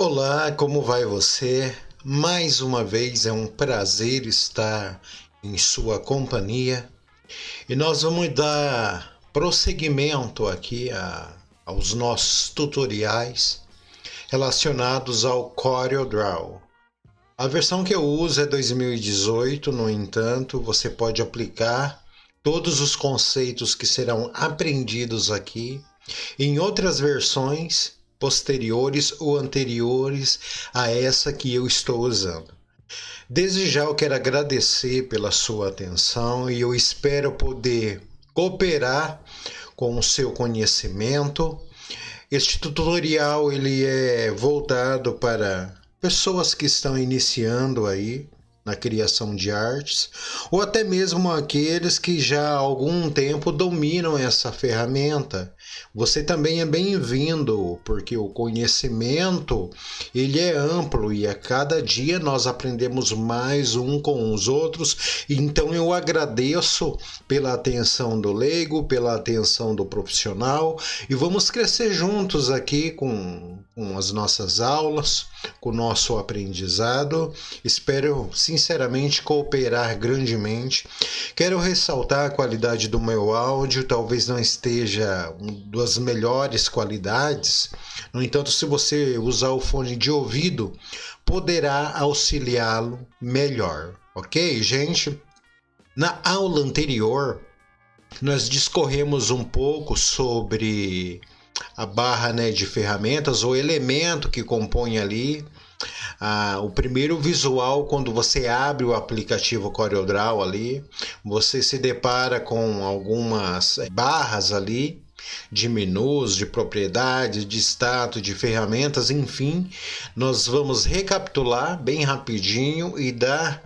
Olá, como vai você? Mais uma vez é um prazer estar em sua companhia e nós vamos dar prosseguimento aqui aos nossos tutoriais relacionados ao CorelDRAW. A versão que eu uso é 2018, no entanto, você pode aplicar todos os conceitos que serão aprendidos aqui em outras versões posteriores ou anteriores a essa que eu estou usando. Desde já eu quero agradecer pela sua atenção e eu espero poder cooperar com o seu conhecimento. Este tutorial ele é voltado para pessoas que estão iniciando aí na criação de artes, ou até mesmo aqueles que já há algum tempo dominam essa ferramenta. Você também é bem-vindo, porque o conhecimento ele é amplo e a cada dia nós aprendemos mais um com os outros. Então eu agradeço pela atenção do leigo, pela atenção do profissional e vamos crescer juntos aqui com as nossas aulas, com o nosso aprendizado. Espero sinceramente cooperar grandemente. Quero ressaltar a qualidade do meu áudio, talvez não esteja das melhores qualidades. No entanto, se você usar o fone de ouvido, poderá auxiliá-lo melhor. Ok, gente? Na aula anterior, nós discorremos um pouco sobre a barra, né, de ferramentas, o elemento que compõe ali o primeiro visual. Quando você abre o aplicativo CorelDRAW ali, você se depara com algumas barras ali de menus, de propriedades, de status, de ferramentas, enfim. Nós vamos recapitular bem rapidinho e dar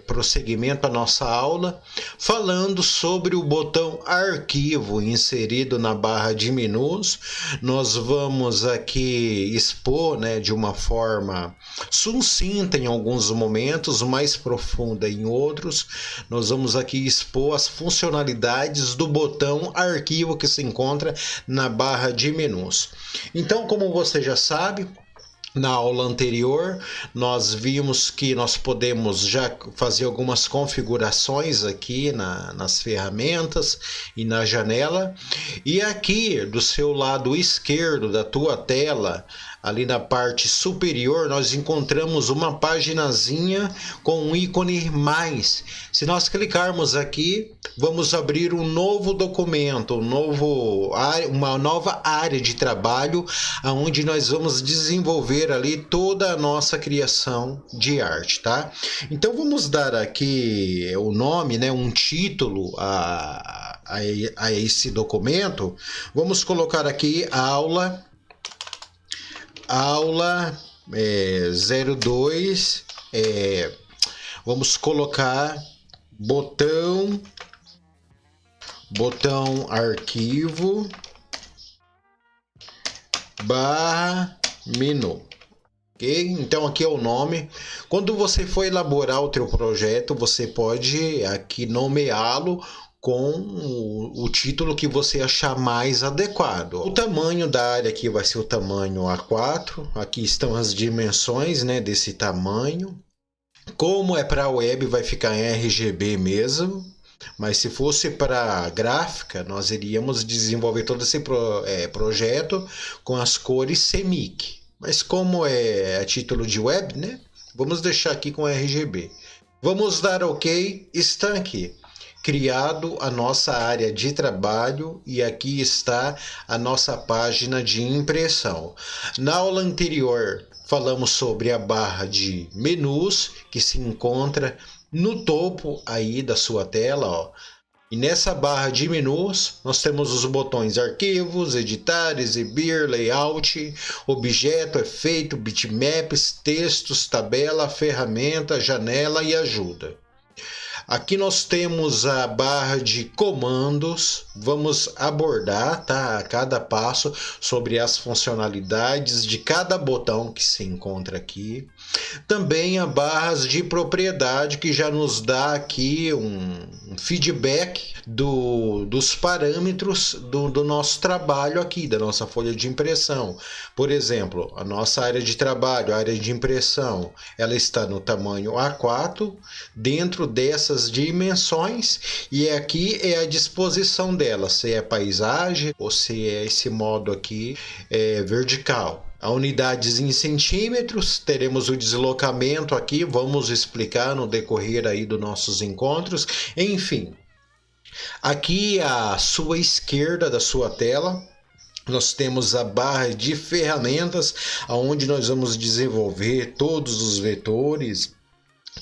prosseguimento à nossa aula falando sobre o botão arquivo inserido na barra de menus. Nós vamos aqui expor, né, de uma forma sucinta em alguns momentos, mais profunda em outros. Nós vamos aqui expor as funcionalidades do botão arquivo que se encontra na barra de menus. Então, como você já sabe, na aula anterior, nós vimos que nós podemos já fazer algumas configurações aqui nas ferramentas e na janela. E aqui do seu lado esquerdo da tua tela, ali na parte superior, nós encontramos uma paginazinha com um ícone mais. Se nós clicarmos aqui, vamos abrir um novo documento, uma nova área de trabalho, onde nós vamos desenvolver ali toda a nossa criação de arte, tá? Então vamos dar aqui o nome, né, um título a esse documento. Vamos colocar aqui aula 02, vamos colocar botão arquivo barra menu. Ok? Então aqui é o nome. Quando você for elaborar o teu projeto, você pode aqui nomeá-lo com o título que você achar mais adequado. O tamanho da área aqui vai ser o tamanho A4. Aqui estão as dimensões, né, desse tamanho. Como é para web, vai ficar em RGB mesmo. Mas se fosse para gráfica, nós iríamos desenvolver todo esse projeto com as cores CMYK. Mas como é a título de web, né? Vamos deixar aqui com RGB. Vamos dar OK. Está aqui criado a nossa área de trabalho e aqui está a nossa página de impressão. Na aula anterior falamos sobre a barra de menus que se encontra no topo aí da sua tela, ó. E nessa barra de menus nós temos os botões arquivos, editar, exibir, layout, objeto, efeito, bitmaps, textos, tabela, ferramenta, janela e ajuda. Aqui nós temos a barra de comandos vamos abordar, tá, a cada passo sobre as funcionalidades de cada botão que se encontra aqui. Também a barras de propriedade, que já nos dá aqui um feedback dos parâmetros do nosso trabalho aqui, da nossa folha de impressão. Por exemplo, a nossa área de trabalho, a área de impressão, ela está no tamanho A4, dentro dessas dimensões, e aqui é a disposição dela, se é paisagem ou se é esse modo aqui vertical. A unidades em centímetros, teremos o deslocamento aqui, vamos explicar no decorrer aí dos nossos encontros. Enfim, aqui à sua esquerda da sua tela, nós temos a barra de ferramentas, onde nós vamos desenvolver todos os vetores,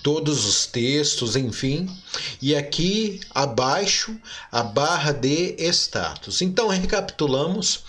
todos os textos, enfim. E aqui abaixo a barra de status. Então, recapitulamos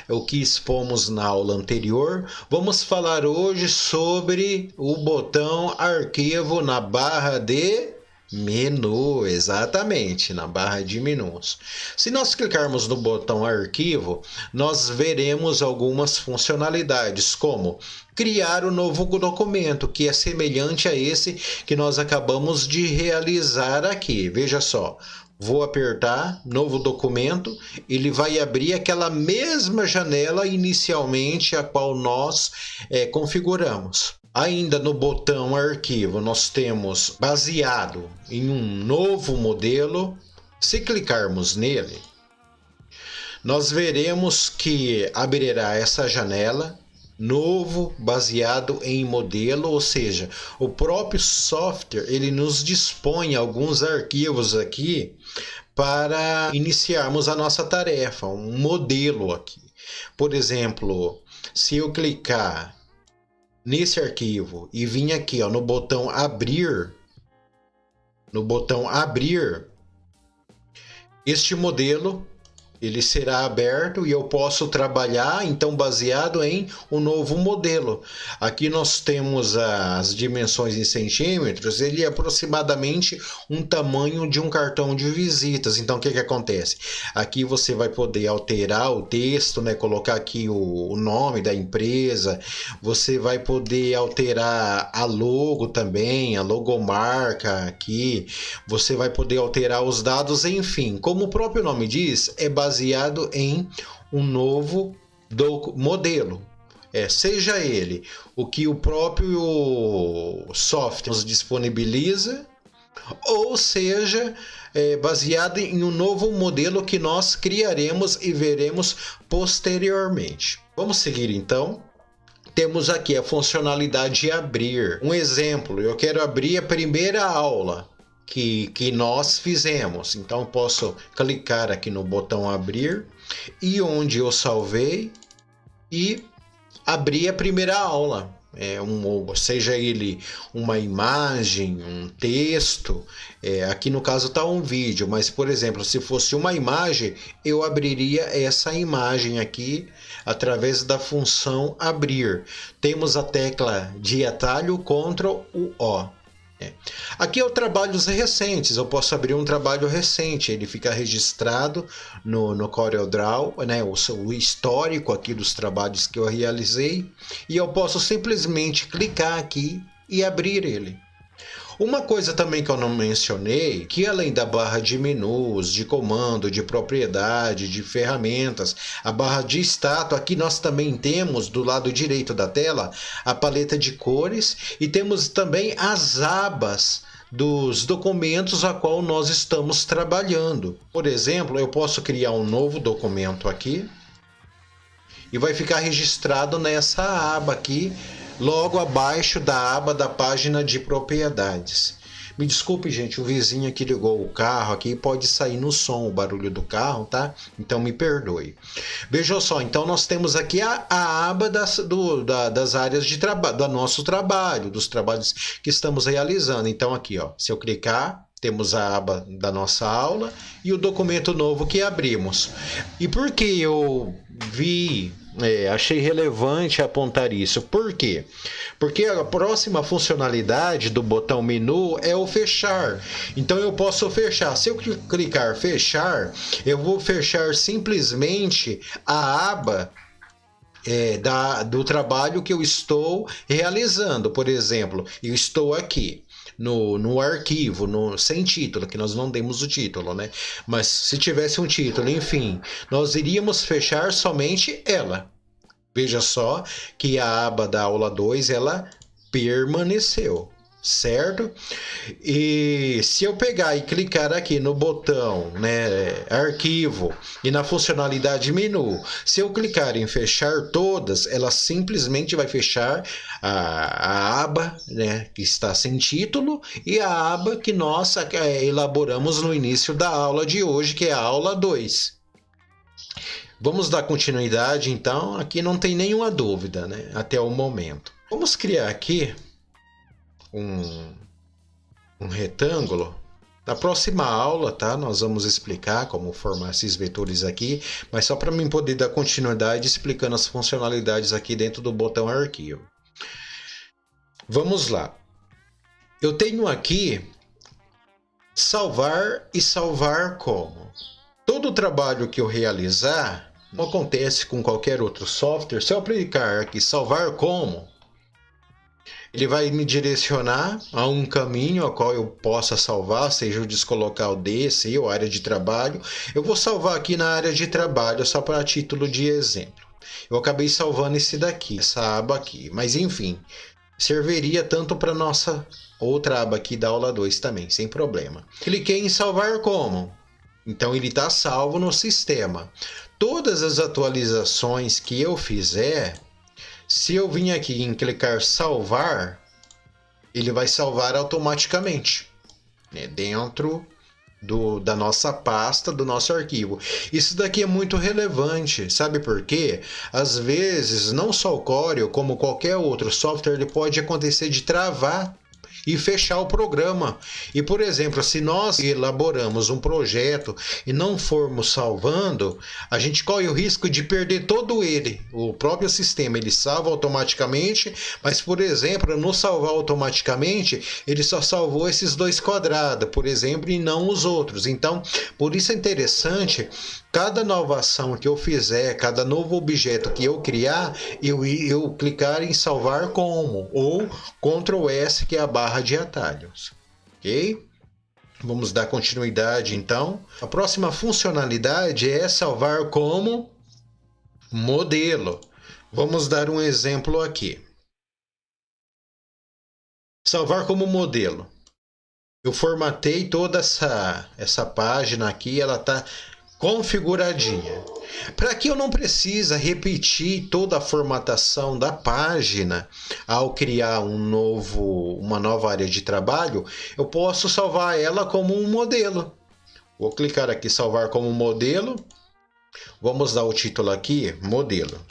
o que expomos na aula anterior. Vamos falar hoje sobre o botão arquivo na barra de menu, exatamente, na barra de menus. Se nós clicarmos no botão arquivo, nós veremos algumas funcionalidades, como criar um novo documento, que é semelhante a esse que nós acabamos de realizar aqui. Veja só, vou apertar novo documento, ele vai abrir aquela mesma janela inicialmente a qual nós configuramos. Ainda no botão arquivo, nós temos baseado em um novo modelo. Se clicarmos nele, nós veremos que abrirá essa janela, novo, baseado em modelo, ou seja, o próprio software ele nos dispõe alguns arquivos aqui para iniciarmos a nossa tarefa, um modelo aqui. Por exemplo, se eu clicar nesse arquivo e vim aqui no botão abrir, este modelo ele será aberto e eu posso trabalhar então baseado em um novo modelo. Aqui nós temos as dimensões em centímetros, ele é aproximadamente um tamanho de um cartão de visitas. Então o que acontece? Aqui você vai poder alterar o texto, né? Colocar aqui o nome da empresa, você vai poder alterar a logo também, a logomarca aqui, você vai poder alterar os dados, enfim, como o próprio nome diz, é baseado em um novo modelo. Seja ele o que o próprio software nos disponibiliza, ou seja, baseado em um novo modelo que nós criaremos e veremos posteriormente. Vamos seguir então. Temos aqui a funcionalidade de abrir. Um exemplo, eu quero abrir a primeira aula que nós fizemos. Então posso clicar aqui no botão abrir e onde eu salvei e abrir a primeira aula. Seja ele uma imagem, um texto, aqui no caso está um vídeo, mas por exemplo, se fosse uma imagem, eu abriria essa imagem aqui através da função abrir. Temos a tecla de atalho Ctrl+O. Aqui é o trabalhos recentes, eu posso abrir um trabalho recente, ele fica registrado no CorelDRAW, né, o histórico aqui dos trabalhos que eu realizei, e eu posso simplesmente clicar aqui e abrir ele. Uma coisa também que eu não mencionei, que além da barra de menus, de comando, de propriedade, de ferramentas, a barra de status, aqui nós também temos do lado direito da tela a paleta de cores e temos também as abas dos documentos a qual nós estamos trabalhando. Por exemplo, eu posso criar um novo documento aqui e vai ficar registrado nessa aba aqui, logo abaixo da aba da página de propriedades. Me desculpe, gente, o vizinho aqui ligou o carro aqui, pode sair no som o barulho do carro, tá? Então me perdoe. Veja só, então nós temos aqui a aba das áreas de trabalho, do nosso trabalho, dos trabalhos que estamos realizando. Então aqui, se eu clicar, temos a aba da nossa aula e o documento novo que abrimos. E por que eu vi achei relevante apontar isso. Por quê? Porque a próxima funcionalidade do botão menu é o fechar. Então eu posso fechar. Se eu clicar fechar, eu vou fechar simplesmente a aba do trabalho que eu estou realizando. Por exemplo, eu estou aqui no arquivo, sem título, que nós não demos o título, né? Mas se tivesse um título, enfim, nós iríamos fechar somente ela. Veja só que a aba da aula 2 ela permaneceu, certo? E se eu pegar e clicar aqui no botão, né, arquivo e na funcionalidade menu, se eu clicar em fechar todas, ela simplesmente vai fechar a aba, né, que está sem título e a aba que nós elaboramos no início da aula de hoje, que é a aula 2. Vamos dar continuidade, então. Aqui não tem nenhuma dúvida, né, até o momento. Vamos criar aqui um retângulo. Na próxima aula, tá? Nós vamos explicar como formar esses vetores aqui, mas só para mim poder dar continuidade explicando as funcionalidades aqui dentro do botão arquivo. Vamos lá. Eu tenho aqui salvar e salvar como. Todo o trabalho que eu realizar, como acontece com qualquer outro software, se eu aplicar aqui salvar como, ele vai me direcionar a um caminho ao qual eu possa salvar, seja o descolocar o D, C ou área de trabalho. Eu vou salvar aqui na área de trabalho, só para título de exemplo. Eu acabei salvando esse daqui, essa aba aqui, mas enfim, serviria tanto para nossa outra aba aqui da aula 2 também, sem problema. Cliquei em salvar como. Então ele está salvo no sistema. Todas as atualizações que eu fizer, se eu vim aqui em clicar salvar, ele vai salvar automaticamente, né, dentro da nossa pasta, do nosso arquivo. Isso daqui é muito relevante, sabe por quê? Às vezes, não só o Corel, como qualquer outro software, ele pode acontecer de travar e fechar o programa. E, por exemplo, se nós elaboramos um projeto e não formos salvando, a gente corre o risco de perder todo ele. O próprio sistema ele salva automaticamente, mas, por exemplo, no salvar automaticamente, ele só salvou esses 2 quadrados, por exemplo, e não os outros. Então, por isso é interessante, cada nova ação que eu fizer, cada novo objeto que eu criar, eu clicar em salvar como, ou Ctrl S, que é a barra de atalhos, ok? Vamos dar continuidade então. A próxima funcionalidade é salvar como modelo. Vamos dar um exemplo aqui. Salvar como modelo. Eu formatei toda essa página aqui, ela está configuradinha. Para que eu não precise repetir toda a formatação da página ao criar uma nova área de trabalho, eu posso salvar ela como um modelo. Vou clicar aqui salvar como modelo. Vamos dar o título aqui, modelo.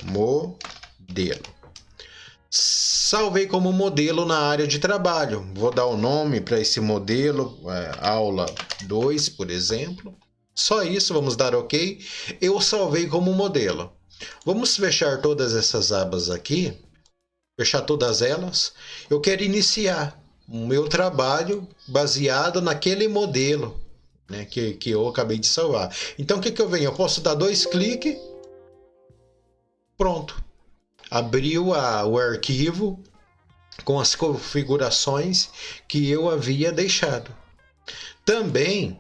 Salvei como modelo na área de trabalho. Vou dar o nome para esse modelo, aula 2, por exemplo. Só isso, vamos dar OK. Eu salvei como modelo. Vamos fechar todas essas abas aqui. Fechar todas elas. Eu quero iniciar o meu trabalho baseado naquele modelo, né, que eu acabei de salvar. Então, o que eu venho? Eu posso dar 2 cliques. Pronto. Abriu o arquivo com as configurações que eu havia deixado. Também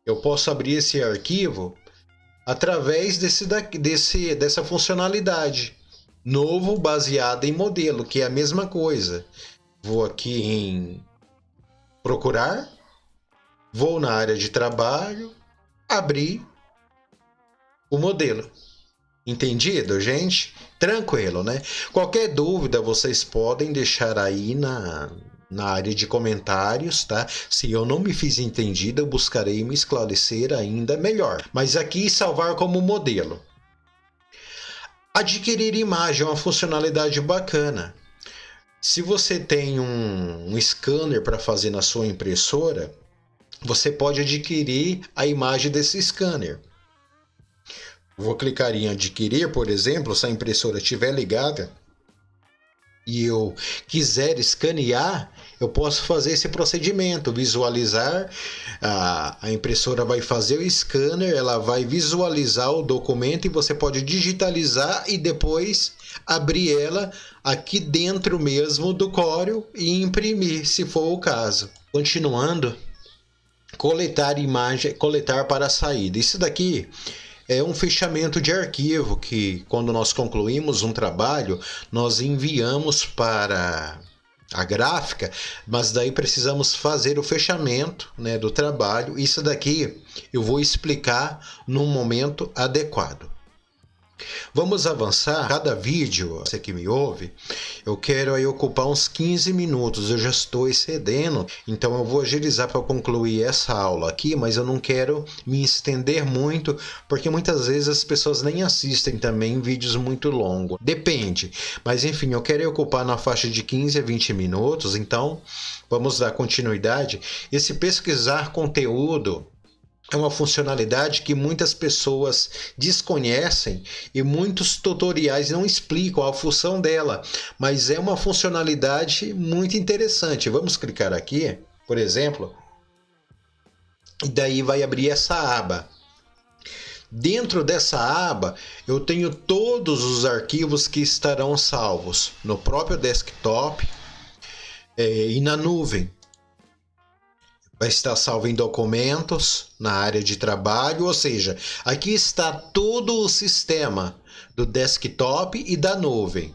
eu posso abrir esse arquivo através dessa funcionalidade novo baseado em modelo, que é a mesma coisa. Vou aqui em procurar, vou na área de trabalho, abrir o modelo. Entendido, gente? Tranquilo, né? Qualquer dúvida vocês podem deixar aí na área de comentários, tá? Se eu não me fiz entendido, eu buscarei me esclarecer ainda melhor. Mas aqui, salvar como modelo. Adquirir imagem é uma funcionalidade bacana. Se você tem um scanner para fazer na sua impressora, você pode adquirir a imagem desse scanner. Vou clicar em adquirir, por exemplo, se a impressora estiver ligada e eu quiser escanear, eu posso fazer esse procedimento, visualizar, a impressora vai fazer o scanner, ela vai visualizar o documento e você pode digitalizar e depois abrir ela aqui dentro mesmo do Corel e imprimir, se for o caso. Continuando, coletar imagem, coletar para a saída. Isso daqui é um fechamento de arquivo que, quando nós concluímos um trabalho, nós enviamos para a gráfica, mas daí precisamos fazer o fechamento, né, do trabalho. Isso daqui eu vou explicar num momento adequado. Vamos avançar. Cada vídeo, você que me ouve, eu quero aí ocupar uns 15 minutos. Eu já estou excedendo, então eu vou agilizar para concluir essa aula aqui, mas eu não quero me estender muito, porque muitas vezes as pessoas nem assistem também vídeos muito longos. Depende, mas enfim, eu quero ocupar na faixa de 15 a 20 minutos, então vamos dar continuidade. Esse pesquisar conteúdo é uma funcionalidade que muitas pessoas desconhecem e muitos tutoriais não explicam a função dela, mas é uma funcionalidade muito interessante. Vamos clicar aqui, por exemplo, e daí vai abrir essa aba. Dentro dessa aba, eu tenho todos os arquivos que estarão salvos no próprio desktop e na nuvem. Vai estar salvo em documentos, na área de trabalho, ou seja, aqui está todo o sistema do desktop e da nuvem.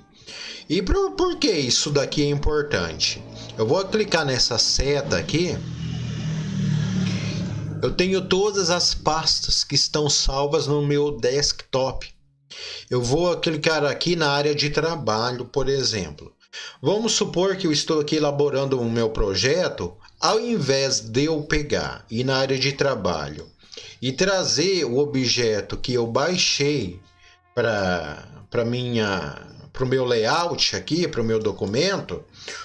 E por que isso daqui é importante? Eu vou clicar nessa seta aqui. Eu tenho todas as pastas que estão salvas no meu desktop. Eu vou clicar aqui na área de trabalho, por exemplo. Vamos supor que eu estou aqui elaborando o meu projeto. Ao invés de eu pegar e ir na área de trabalho e trazer o objeto que eu baixei para o meu layout aqui, para o meu documento,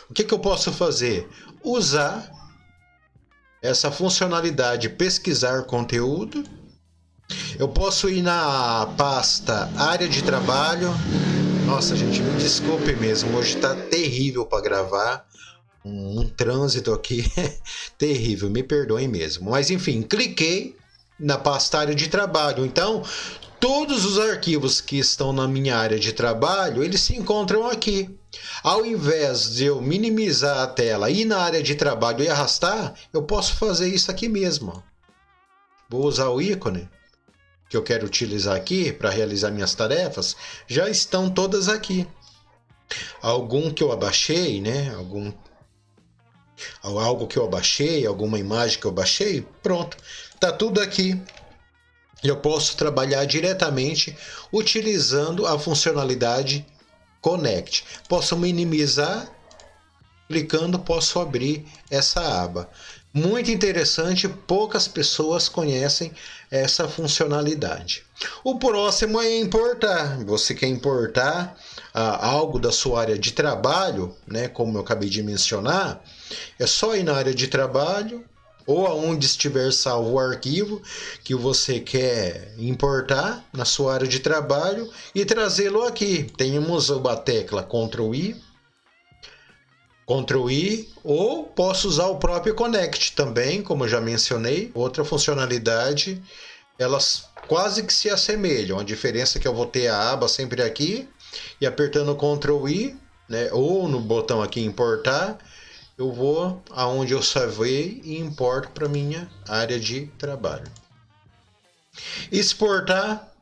o que eu posso fazer? Usar essa funcionalidade pesquisar conteúdo. Eu posso ir na pasta área de trabalho. Nossa, gente, me desculpe mesmo, hoje está terrível para gravar. Um trânsito aqui terrível, me perdoem mesmo. Mas enfim, cliquei na pasta área de trabalho. Então, todos os arquivos que estão na minha área de trabalho, eles se encontram aqui. Ao invés de eu minimizar a tela e ir na área de trabalho e arrastar, eu posso fazer isso aqui mesmo. Vou usar o ícone que eu quero utilizar aqui para realizar minhas tarefas. Já estão todas aqui. Algum que eu abaixei, né? Algo que eu baixei, alguma imagem que eu baixei, pronto, tá tudo aqui. Eu posso trabalhar diretamente utilizando a funcionalidade Connect. Posso minimizar, clicando, posso abrir essa aba. Muito interessante, poucas pessoas conhecem essa funcionalidade. O próximo é importar. Você quer importar algo da sua área de trabalho, né? Como eu acabei de mencionar, é só ir na área de trabalho ou aonde estiver salvo o arquivo que você quer importar na sua área de trabalho e trazê-lo aqui. Temos a tecla Ctrl I, ou posso usar o próprio Connect também, como eu já mencionei. Outra funcionalidade, elas quase que se assemelham. A diferença é que eu vou ter a aba sempre aqui e apertando Ctrl I, né, ou no botão aqui importar, eu vou aonde eu salvei e importo para minha área de trabalho. Exportar,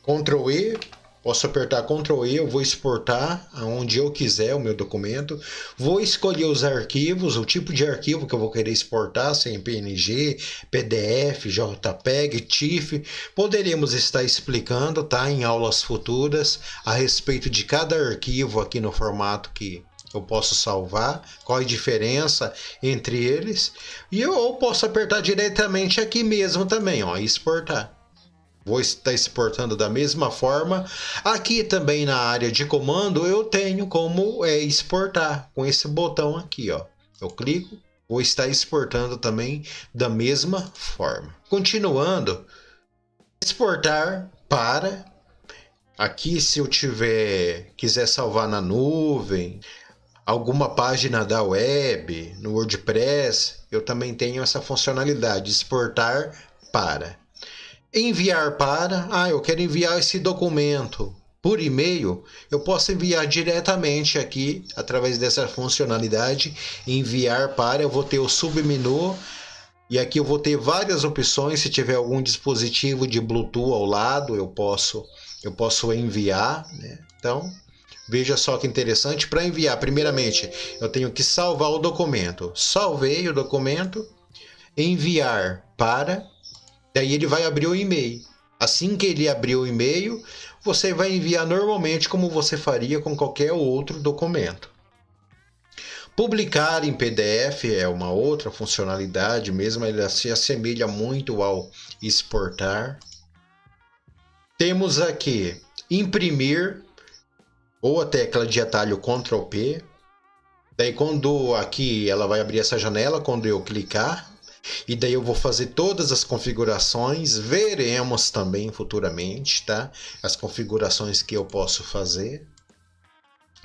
Ctrl E. Posso apertar Ctrl E, eu vou exportar aonde eu quiser o meu documento. Vou escolher os arquivos, o tipo de arquivo que eu vou querer exportar, se é PNG, PDF, JPEG, TIFF. Poderíamos estar explicando, tá, em aulas futuras a respeito de cada arquivo aqui no formato que eu posso salvar, qual a diferença entre eles. E eu posso apertar diretamente aqui mesmo também, ó, exportar. Vou estar exportando da mesma forma. Aqui também na área de comando eu tenho como exportar com esse botão aqui, ó. Eu clico, vou estar exportando também da mesma forma. Continuando, Exportar para. Aqui, se eu quiser salvar na nuvem, alguma página da web, no WordPress, eu também tenho essa funcionalidade, exportar para. Enviar para, eu quero enviar esse documento por e-mail, eu posso enviar diretamente aqui, através dessa funcionalidade, enviar para, eu vou ter o submenu, e aqui eu vou ter várias opções, se tiver algum dispositivo de Bluetooth ao lado, eu posso enviar, né? Então, veja só que interessante, para enviar, primeiramente, eu tenho que salvar o documento. Salvei o documento, enviar para, daí ele vai abrir o e-mail. Assim que ele abrir o e-mail, você vai enviar normalmente como você faria com qualquer outro documento. Publicar em PDF é uma outra funcionalidade, mesmo ela se assemelha muito ao exportar. Temos aqui imprimir, ou a tecla de atalho Ctrl P. Daí quando aqui ela vai abrir essa janela, quando eu clicar, e daí eu vou fazer todas as configurações, veremos também futuramente, tá? As configurações que eu posso fazer,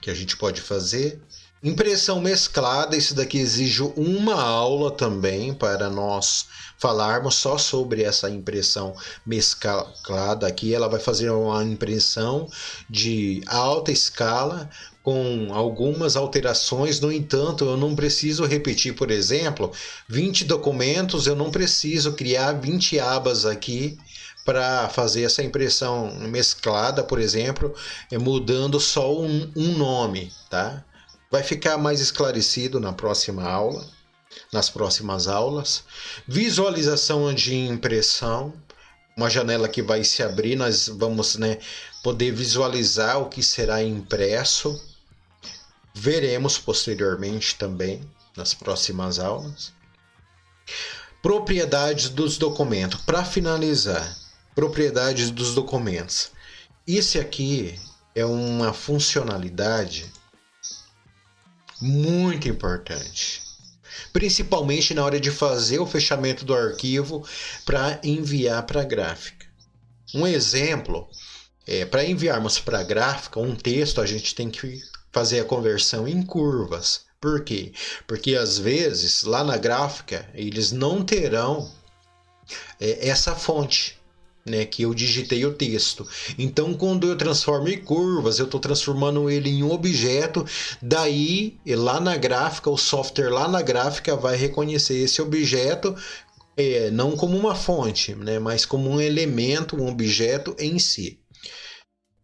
que a gente pode fazer. Impressão mesclada, isso daqui exige uma aula também para nós falarmos só sobre essa impressão mesclada. Aqui ela vai fazer uma impressão de alta escala com algumas alterações, no entanto, eu não preciso repetir, por exemplo, 20 documentos, eu não preciso criar 20 abas aqui para fazer essa impressão mesclada, por exemplo, mudando só um nome, tá? Vai ficar mais esclarecido na próxima aula, nas próximas aulas. Visualização de impressão, uma janela que vai se abrir, nós vamos, poder visualizar o que será impresso. Veremos posteriormente também nas próximas aulas. Propriedades dos documentos. Para finalizar, propriedades dos documentos. Isso aqui é uma funcionalidade muito importante, principalmente na hora de fazer o fechamento do arquivo para enviar para a gráfica. Um exemplo, para enviarmos para a gráfica um texto, a gente tem que fazer a conversão em curvas. Por quê? Porque às vezes lá na gráfica eles não terão essa fonte, que eu digitei o texto. Então, quando eu transformo em curvas, eu estou transformando ele em um objeto. Daí, lá na gráfica, o software lá na gráfica vai reconhecer esse objeto não como uma fonte, mas como um elemento, um objeto em si.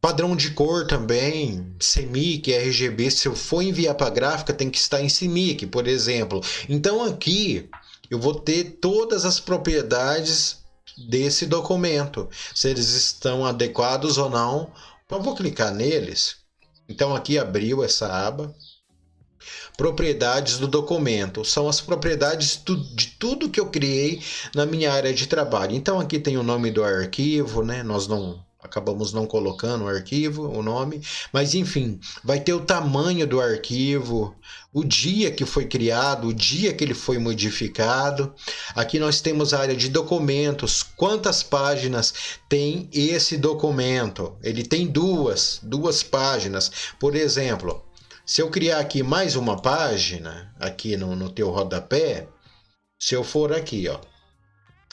Padrão de cor também, CMYK, RGB, se eu for enviar para a gráfica, tem que estar em CMYK, por exemplo. Então, aqui, eu vou ter todas as propriedades desse documento, se eles estão adequados ou não. Então vou clicar neles. Então aqui abriu essa aba. Propriedades do documento. São as propriedades de tudo que eu criei na minha área de trabalho. Então aqui tem o nome do arquivo, nós acabamos não colocando o arquivo, o nome, mas enfim, vai ter o tamanho do arquivo, o dia que foi criado, o dia que ele foi modificado. Aqui nós temos a área de documentos, quantas páginas tem esse documento. Ele tem duas páginas. Por exemplo, se eu criar aqui mais uma página, aqui no teu rodapé, se eu for aqui,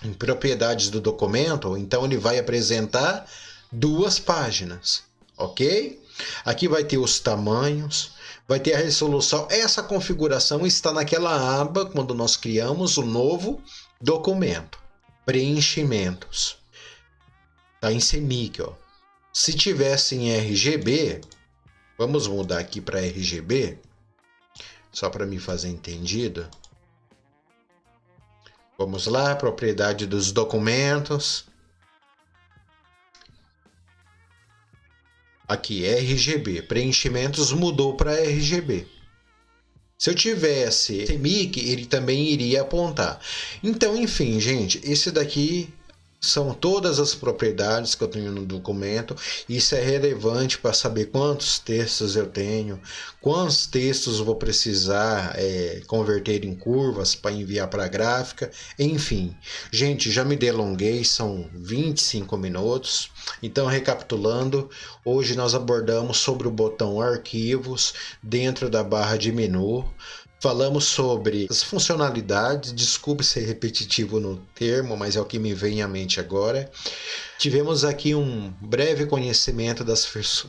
em propriedades do documento, então ele vai apresentar 2 páginas, ok? Aqui vai ter os tamanhos, vai ter a resolução. Essa configuração está naquela aba quando nós criamos o novo documento. Preenchimentos. Está em CMYK. Se tivesse em RGB, vamos mudar aqui para RGB, só para me fazer entendido. Vamos lá, propriedade dos documentos. Aqui, RGB, preenchimentos mudou para RGB. Se eu tivesse CMYK, ele também iria apontar. Então, enfim, gente, esse daqui São todas as propriedades que eu tenho no documento. Isso é relevante para saber quantos textos eu tenho, quantos textos vou precisar converter em curvas para enviar para a gráfica, enfim. Gente, já me delonguei, são 25 minutos. Então, recapitulando, hoje nós abordamos sobre o botão Arquivos dentro da barra de menu. Falamos sobre as funcionalidades, desculpe ser repetitivo no termo, mas é o que me vem à mente agora. Tivemos aqui um breve conhecimento das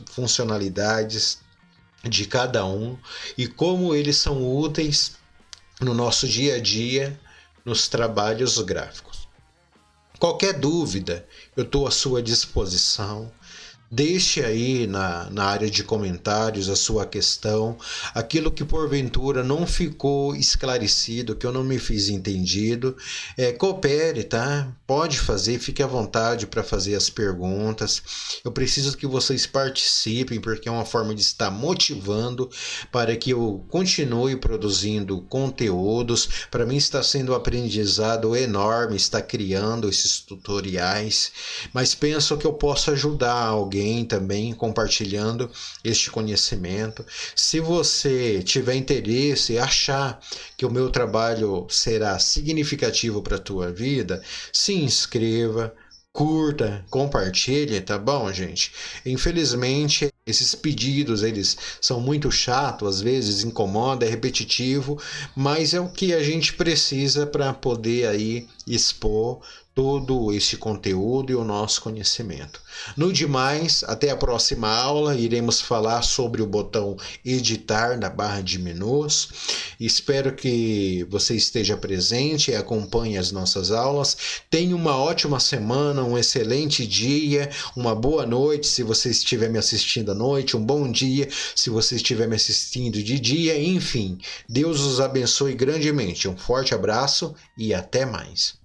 funcionalidades de cada um e como eles são úteis no nosso dia a dia, nos trabalhos gráficos. Qualquer dúvida, eu estou à sua disposição. Deixe aí na área de comentários a sua questão, aquilo que porventura não ficou esclarecido, que eu não me fiz entendido, coopere, tá? Pode fazer, fique à vontade para fazer as perguntas. Eu preciso que vocês participem, porque é uma forma de estar motivando para que eu continue produzindo conteúdos. Para mim está sendo um aprendizado enorme estar criando esses tutoriais, mas penso que eu posso ajudar alguém também compartilhando este conhecimento. Se você tiver interesse e achar que o meu trabalho será significativo para a tua vida, se inscreva, curta, compartilhe, tá bom, gente? Infelizmente, esses pedidos, eles são muito chatos, às vezes incomoda, é repetitivo, mas é o que a gente precisa para poder aí expor todo esse conteúdo e o nosso conhecimento. No demais, até a próxima aula, iremos falar sobre o botão editar na barra de menus. Espero que você esteja presente e acompanhe as nossas aulas. Tenha uma ótima semana, um excelente dia, uma boa noite se você estiver me assistindo à noite, um bom dia se você estiver me assistindo de dia, enfim. Deus os abençoe grandemente. Um forte abraço e até mais.